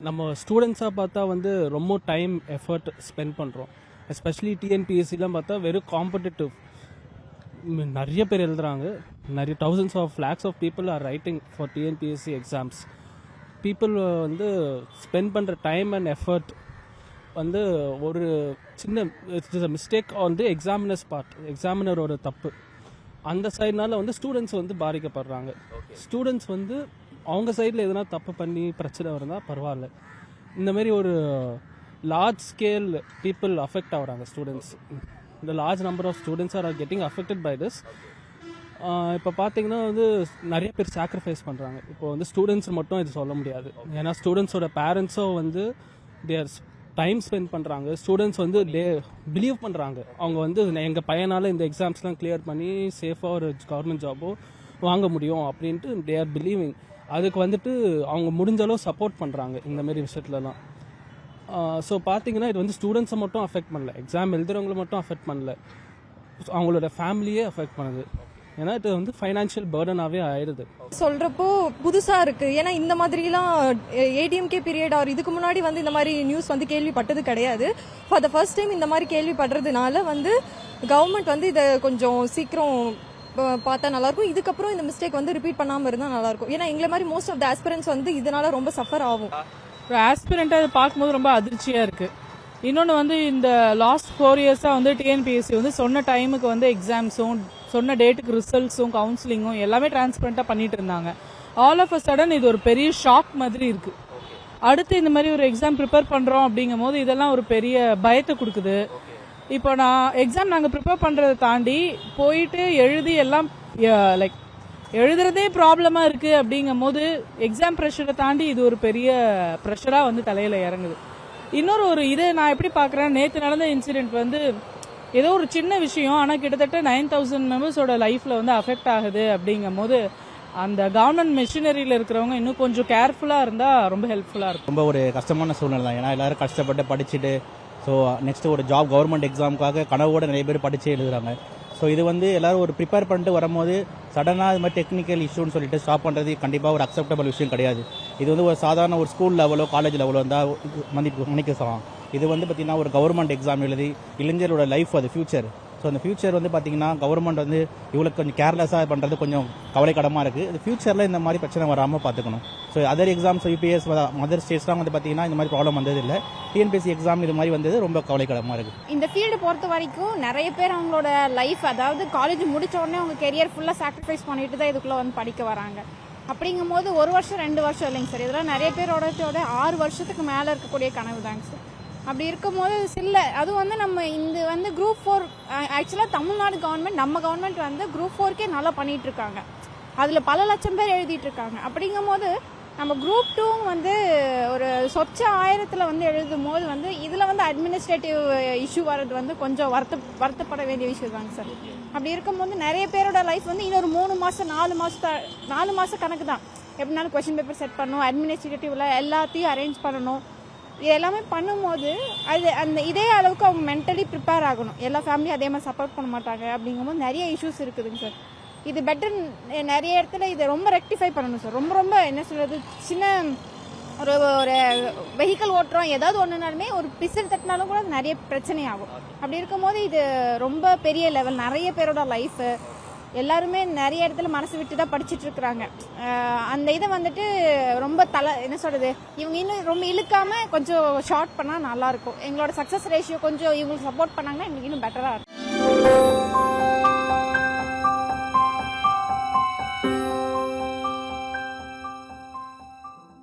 நம்ம ஸ்டூடெண்ட்ஸாக பார்த்தா வந்து ரொம்ப டைம் எஃபர்ட் ஸ்பெண்ட் பண்ணுறோம். எஸ்பெஷலி டிஎன்பிஎஸ்சிலாம் பார்த்தா வெறும் காம்படிட்டிவ் நிறைய பேர் எழுதுறாங்க. நிறைய thousands of lakhs of people are writing for TNPSC exams. People வந்து ஸ்பெண்ட் பண்ணுற டைம் அண்ட் எஃபர்ட் வந்து ஒரு சின்ன மிஸ்டேக் வந்து எக்ஸாமினர்ஸ் பார்ட், எக்ஸாமினரோட தப்பு. அந்த சைட்னால வந்து ஸ்டூடெண்ட்ஸ் வந்து பாதிக்கப்படுறாங்க. ஸ்டூடெண்ட்ஸ் வந்து அவங்க சைடில் எதனா தப்பு பண்ணி பிரச்சனை இருந்தால் பரவாயில்ல. இந்த மாதிரி ஒரு லார்ஜ் ஸ்கேல் பீப்புள் அஃபெக்ட் ஆகுறாங்க ஸ்டூடெண்ட்ஸ். இந்த large number of students are getting affected by this. இப்போ பார்த்தீங்கன்னா வந்து நிறைய பேர் சாக்ரிஃபைஸ் பண்ணுறாங்க. இப்போ வந்து ஸ்டூடெண்ட்ஸ் மட்டும் இது சொல்ல முடியாது. ஏன்னா ஸ்டூடெண்ட்ஸோட பேரண்ட்ஸும் வந்து தேர் டைம் ஸ்பெண்ட் பண்ணுறாங்க. ஸ்டூடெண்ட்ஸ் வந்து பிலீவ் பண்ணுறாங்க அவங்க வந்து எங்கள் பையனால் இந்த எக்ஸாம்ஸ்லாம் கிளியர் பண்ணி சேஃபாக ஒரு கவர்மெண்ட் ஜாபோ வாங்க முடியும் அப்படின்ட்டு தே ஆர் பிலீவிங். அதுக்கு வந்துட்டு அவங்க முடிஞ்சளவு சப்போர்ட் பண்ணுறாங்க இந்த மாதிரி விஷயத்துலலாம். ஸோ பார்த்தீங்கன்னா இது வந்து ஸ்டூடெண்ட்ஸை மட்டும் அஃபெக்ட் பண்ணல, எக்ஸாம் எழுதுறவங்களை மட்டும் அஃபெக்ட் பண்ணல, அவங்களோட ஃபேமிலியே அஃபெக்ட் பண்ணுது. ஏன்னா இது வந்து ஃபைனான்ஷியல் பர்டனாகவே ஆயிடுது. சொல்றப்போ புதுசா இருக்கு. ஏன்னா இந்த மாதிரிலாம் ஏடிஎம்கே பீரியட் ஆர் இதுக்கு முன்னாடி வந்து இந்த மாதிரி நியூஸ் வந்து கேள்விப்பட்டது கிடையாது. ஃபார் த ஃபர்ஸ்ட் டைம் இந்த மாதிரி கேள்விப்படுறதுனால வந்து கவர்மெண்ட் வந்து இதை கொஞ்சம் சீக்கிரம் பார்த்தா நல்லா இருக்கும். இதுக்கப்புறம் இந்த மிஸ்டேக் வந்து ரிப்பீட் பண்ணாம இருந்தா நல்லா இருக்கும். ஏன்னா எங்களை மாதிரி மோஸ்ட் ஆஃப் த ஆஸ்பிரன்ட்ஸ் வந்து இதனால ரொம்ப சஃபர் ஆகும். ஆஸ்பிரண்டா அதை பார்க்கும்போது ரொம்ப அதிர்ச்சியா இருக்கு. இன்னொன்று வந்து இந்த லாஸ்ட் 4 இயர்ஸா வந்து டிஎன்பிஎஸ்சி வந்து சொன்ன டைமுக்கு வந்து எக்ஸாம்ஸும் சொன்ன டேட்டுக்கு ரிசல்ட்ஸும் கவுன்சிலிங்கும் எல்லாமே டிரான்ஸ்பரண்டா பண்ணிட்டு இருந்தாங்க. ஆல் ஆஃப் அ சடன் இது ஒரு பெரிய ஷாக் மாதிரி இருக்கு. அடுத்து இந்த மாதிரி ஒரு எக்ஸாம் ப்ரிப்பேர் பண்றோம் அப்படிங்கும் போது இதெல்லாம் ஒரு பெரிய பயத்தை கொடுக்குது. இப்போ நான் எக்ஸாம் நாங்கள் ப்ரிப்பேர் பண்றதை தாண்டி போயிட்டு எழுதி எல்லாம் லைக் எழுதுறதே ப்ராப்ளமா இருக்கு அப்படிங்கும் போது எக்ஸாம் ப்ரெஷரை தாண்டி இது ஒரு பெரிய ப்ரெஷரா வந்து தலையில இறங்குது. இன்னொரு ஒரு இதை நான் எப்படி பாக்குறேன், நேற்று நடந்த இன்சிடென்ட் வந்து ஏதோ ஒரு சின்ன விஷயம், ஆனால் கிட்டத்தட்ட 9,000 மெம்பர்ஸோட லைஃப்ல வந்து அஃபெக்ட் ஆகுது அப்படிங்கும் போது அந்த கவர்மெண்ட் மெஷினரியில் இருக்கிறவங்க இன்னும் கொஞ்சம் கேர்ஃபுல்லா இருந்தா ரொம்ப ஹெல்ப்ஃபுல்லா இருக்கும். ரொம்ப ஒரு கஷ்டமான சூழ்நிலை தான். ஏன்னா எல்லாரும் கஷ்டப்பட்டு படிச்சுட்டு ஸோ நெக்ஸ்ட் ஒரு ஜாப் கவர்மெண்ட் எக்ஸாமுக்காக கனவோட நிறைய பேர் படிச்சு எழுதுறாங்க. ஸோ இது வந்து எல்லாரும் ஒரு ப்ரிப்பேர் பண்ணிட்டு வரும்போது சடனாக இது மாதிரி டெக்னிக்கல் இஷ்யூன்னு சொல்லிட்டு ஸ்டாப் பண்ணுறது கண்டிப்பாக ஒரு அக்செப்டபிள் விஷயம் கிடையாது. இது வந்து ஒரு சாதாரண ஒரு ஸ்கூல் லெவலோ காலேஜ் லெவலோ இருந்தால் மன்னிக்கலாம். இது வந்து பார்த்தீங்கன்னா ஒரு கவர்மெண்ட் எக்ஸாம் எழுதி இளைஞரோட லைஃப் அது ஃபியூச்சர். ஸோ அந்த ஃபியூச்சர் வந்து பார்த்தீங்கன்னா கவர்மெண்ட் வந்து இவ்வளோ கொஞ்சம் கேர்லெஸ்ஸாக பண்ணுறது கொஞ்சம் கவலைக்கிடமாக இருக்குது. இது ஃபியூச்சரில் இந்த மாதிரி பிரச்சனை வராமல் பார்த்துக்கணும். So other exams UPS mother ஸ்டேட்ஸ்லாம் வந்து பார்த்தீங்கன்னா இந்த மாதிரி ப்ராப்ளம் வந்தது இல்லை. டிஎன்பிஎஸ்சி எக்ஸாம் இது மாதிரி வந்தது ரொம்ப கவலைக்கிடமாக இருக்குது. இந்த ஃபீல்டு பொறுத்த வரைக்கும் நிறைய பேர் அவங்களோட லைஃப், அதாவது காலேஜ் முடிச்ச உடனே அவங்க கெரியர் ஃபுல்லாக சாக்ரிஃபைஸ் பண்ணிட்டு தான் இதுக்குள்ளே வந்து படிக்க வராங்க. அப்படிங்கும் போது 1 வருஷம் 2 வருஷம் இல்லைங்க சார், இதெல்லாம் நிறைய பேரோட 6 வருஷத்துக்கு மேலே இருக்கக்கூடிய கனவு தாங்க சார். அப்படி இருக்கும்போது அதுவும் வந்து நம்ம இந்த வந்து குரூப் 4 ஆக்சுவலாக தமிழ்நாடு கவர்மெண்ட், நம்ம கவர்மெண்ட் வந்து குரூப் 4க்கே நல்லா பண்ணிட்டு இருக்காங்க. அதில் பல லட்சம் பேர் எழுதிட்டு இருக்காங்க. அப்படிங்கும் போது நம்ம குரூப் 2 வந்து ஒரு சொச்ச 1000ல் வந்து எழுதும் போது வந்து இதில் வந்து அட்மினிஸ்ட்ரேட்டிவ் இஷ்யூ வர்றது வந்து கொஞ்சம் வருத்தப்பட வேண்டிய விஷயம் தாங்க சார். அப்படி இருக்கும்போது நிறைய பேரோட லைஃப் வந்து இன்னொரு 3 மாதம் 4 மாதம் கணக்கு தான். எப்படினாலும் கொஸ்டின் பேப்பர் செட் பண்ணணும், அட்மினிஸ்ட்ரேட்டிவ்ல எல்லாத்தையும் அரேஞ்ச் பண்ணணும். இது எல்லாமே பண்ணும்போது இதே அளவுக்கு அவங்க மென்டலி ப்ரிப்பேர் ஆகணும். எல்லா ஃபேமிலியும் அதே மாதிரி சப்போர்ட் பண்ண மாட்டாங்க. அப்படிங்கும்போது நிறைய இஷ்யூஸ் இருக்குதுங்க சார். இது பெட்டர், நிறைய இடத்துல இதை ரொம்ப ரெக்டிஃபை பண்ணணும் சார். ரொம்ப என்ன சொல்றது, சின்ன ஒரு வெஹிக்கிள் ஓட்டுறோம், ஏதாவது ஒன்றுனாலுமே ஒரு பிசில் தட்டினாலும் கூட நிறைய பிரச்சனை ஆகும். அப்படி இருக்கும்போது இது ரொம்ப பெரிய லெவல், நிறைய பேரோட லைஃப் எல்லாருமே நிறைய இடத்துல மனசு விட்டு தான் படிச்சுட்டு இருக்கிறாங்க. அந்த இதை வந்துட்டு ரொம்ப என்ன சொல்றது, இவங்க இன்னும் ரொம்ப இழுக்காம கொஞ்சம் ஷார்ட் பண்ணா நல்லா இருக்கும். எங்களோட சக்சஸ் ரேஷியோ கொஞ்சம் இவங்களுக்கு சப்போர்ட் பண்ணாங்கன்னா எங்களுக்கு இன்னும் பெட்டரா இருக்கும்.